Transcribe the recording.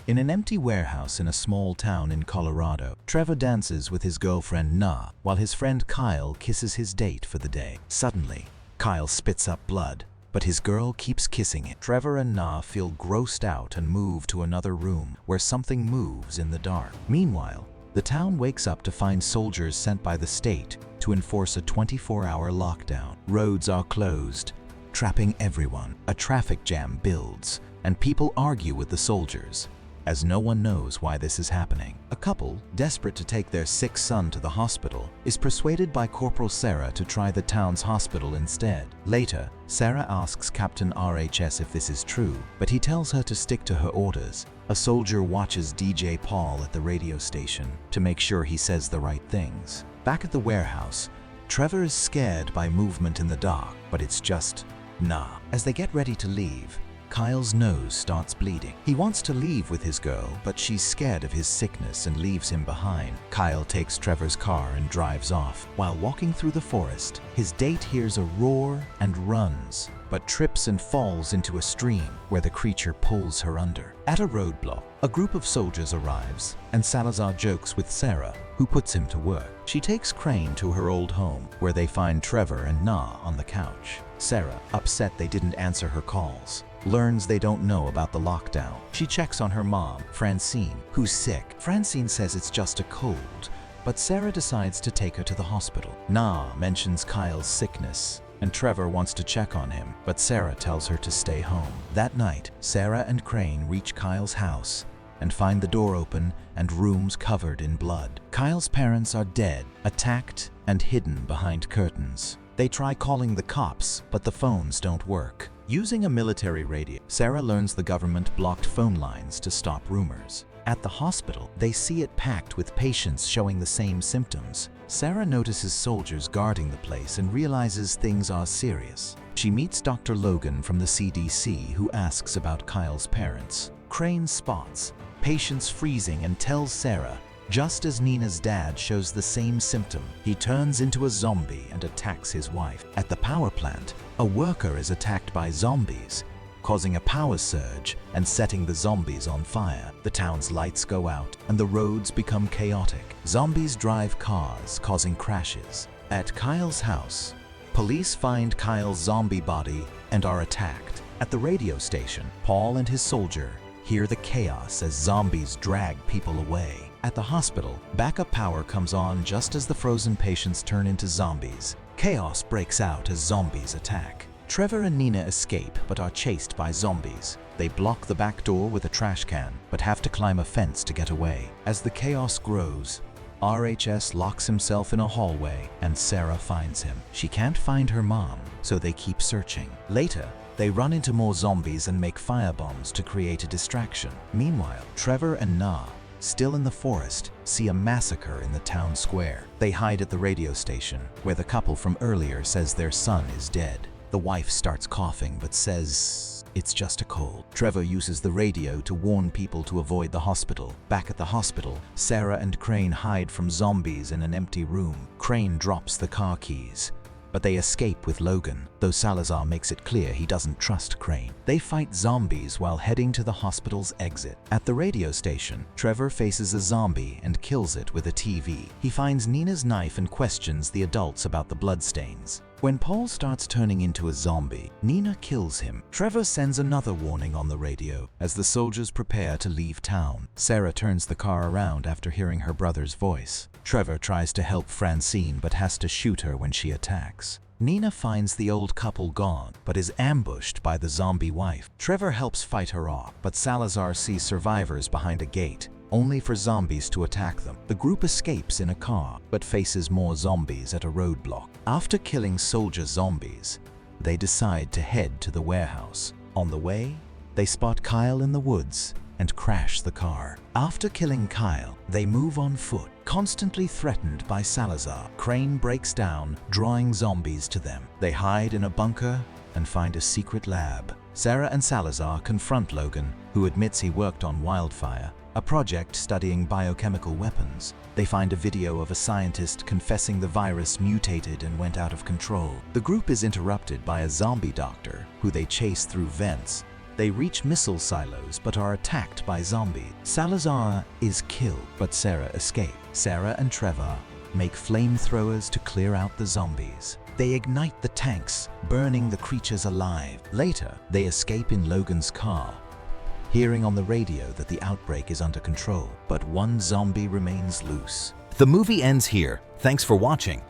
In an empty warehouse in a small town in Colorado, Trevor dances with his girlfriend Na, while his friend Kyle kisses his date for the day. Suddenly, Kyle spits up blood, but his girl keeps kissing it. Trevor and Na feel grossed out and move to another room where something moves in the dark. Meanwhile, the town wakes up to find soldiers sent by the state to enforce a 24-hour lockdown. Roads are closed, trapping everyone. A traffic jam builds, and people argue with the soldiers, as no one knows why this is happening. A couple, desperate to take their sick son to the hospital, is persuaded by Corporal Sarah to try the town's hospital instead. Later, Sarah asks Captain RHS if this is true, but he tells her to stick to her orders. A soldier watches DJ Paul at the radio station to make sure he says the right things. Back at the warehouse, Trevor is scared by movement in the dark, but it's just Na. As they get ready to leave, Kyle's nose starts bleeding. He wants to leave with his girl, but she's scared of his sickness and leaves him behind. Kyle takes Trevor's car and drives off. While walking through the forest, his date hears a roar and runs, but trips and falls into a stream where the creature pulls her under. At a roadblock, a group of soldiers arrives, and Salazar jokes with Sarah, who puts him to work. She takes Crane to her old home, where they find Trevor and Na on the couch. Sarah, upset they didn't answer her calls, learns they don't know about the lockdown. She checks on her mom, Francine, who's sick. Francine says it's just a cold, but Sarah decides to take her to the hospital. Na mentions Kyle's sickness, and Trevor wants to check on him, but Sarah tells her to stay home. That night, Sarah and Crane reach Kyle's house and find the door open and rooms covered in blood. Kyle's parents are dead, attacked, and hidden behind curtains. They try calling the cops, but the phones don't work. Using a military radio, Sarah learns the government blocked phone lines to stop rumors. At the hospital, they see it packed with patients showing the same symptoms. Sarah notices soldiers guarding the place and realizes things are serious. She meets Dr. Logan from the CDC, who asks about Kyle's parents. Crane spots patients freezing and tells Sarah, just as Nina's dad shows the same symptom, he turns into a zombie and attacks his wife. At the power plant, a worker is attacked by zombies, causing a power surge and setting the zombies on fire. The town's lights go out and the roads become chaotic. Zombies drive cars, causing crashes. At Kyle's house, police find Kyle's zombie body and are attacked. At the radio station, Paul and his soldier hear the chaos as zombies drag people away. At the hospital, backup power comes on just as the frozen patients turn into zombies. Chaos breaks out as zombies attack. Trevor and Nina escape but are chased by zombies. They block the back door with a trash can, but have to climb a fence to get away. As the chaos grows, RHS locks himself in a hallway and Sarah finds him. She can't find her mom, so they keep searching. Later, they run into more zombies and make firebombs to create a distraction. Meanwhile, Trevor and Na, still in the forest, see a massacre in the town square. They hide at the radio station, where the couple from earlier says their son is dead. The wife starts coughing but says it's just a cold. Trevor uses the radio to warn people to avoid the hospital. Back at the hospital, Sarah and Crane hide from zombies in an empty room. Crane drops the car keys, but they escape with Logan, though Salazar makes it clear he doesn't trust Crane. They fight zombies while heading to the hospital's exit. At the radio station, Trevor faces a zombie and kills it with a TV. He finds Nina's knife and questions the adults about the bloodstains. When Paul starts turning into a zombie, Nina kills him. Trevor sends another warning on the radio as the soldiers prepare to leave town. Sarah turns the car around after hearing her brother's voice. Trevor tries to help Francine but has to shoot her when she attacks. Nina finds the old couple gone, but is ambushed by the zombie wife. Trevor helps fight her off, but Salazar sees survivors behind a gate, only for zombies to attack them. The group escapes in a car, but faces more zombies at a roadblock. After killing soldier zombies, they decide to head to the warehouse. On the way, they spot Kyle in the woods and crash the car. After killing Kyle, they move on foot, constantly threatened by Salazar. Crane breaks down, drawing zombies to them. They hide in a bunker and find a secret lab. Sarah and Salazar confront Logan, who admits he worked on Wildfire, a project studying biochemical weapons. They find a video of a scientist confessing the virus mutated and went out of control. The group is interrupted by a zombie doctor, who they chase through vents, They reach missile silos but are attacked by zombies. Salazar is killed, but Sarah escapes. Sarah and Trevor make flamethrowers to clear out the zombies. They ignite the tanks, burning the creatures alive. Later, they escape in Logan's car, hearing on the radio that the outbreak is under control, but one zombie remains loose. The movie ends here. Thanks for watching.